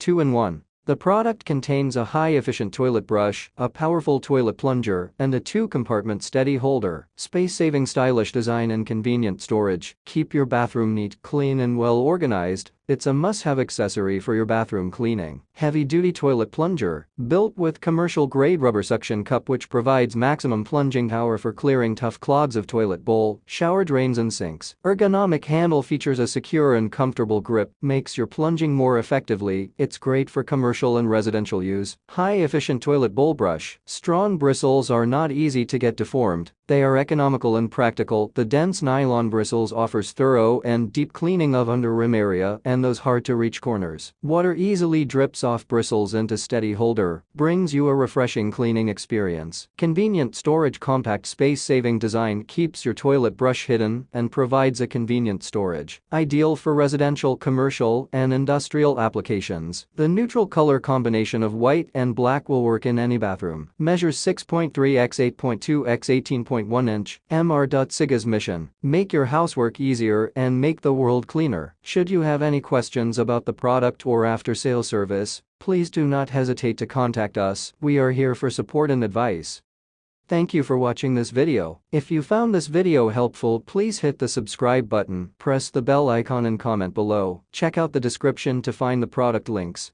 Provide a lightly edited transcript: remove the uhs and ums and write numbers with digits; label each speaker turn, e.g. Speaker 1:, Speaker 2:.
Speaker 1: 2-in-1. The product contains a high-efficient toilet brush, a powerful toilet plunger, and a 2-compartment steady holder. Space-saving stylish design and convenient storage. Keep your bathroom neat, clean and well organized. It's a must-have accessory for your bathroom cleaning. Heavy-duty toilet plunger, built with commercial-grade rubber suction cup which provides maximum plunging power for clearing tough clogs of toilet bowl, shower drains and sinks. Ergonomic handle features a secure and comfortable grip, makes your plunging more effectively. It's great for commercial and residential use. High-efficient toilet bowl brush. Strong bristles are not easy to get deformed. They are economical and practical. The dense nylon bristles offers thorough and deep cleaning of under rim area and those hard-to-reach corners. Water easily drips off bristles into steady holder, brings you a refreshing cleaning experience. Convenient storage. Compact space-saving design keeps your toilet brush hidden and provides a convenient storage. Ideal for residential, commercial, and industrial applications. The neutral color combination of white and black will work in any bathroom. Measures 6.3 x 8.2 x 18.1 inch. MR.SIGA's mission: make your housework easier and make the world cleaner. Should you have any questions about the product or after-sale service, please do not hesitate to contact us. We are here for support and advice. Thank you for watching this video. If you found this video helpful, please hit the subscribe button, press the bell icon and comment below. Check out the description to find the product links.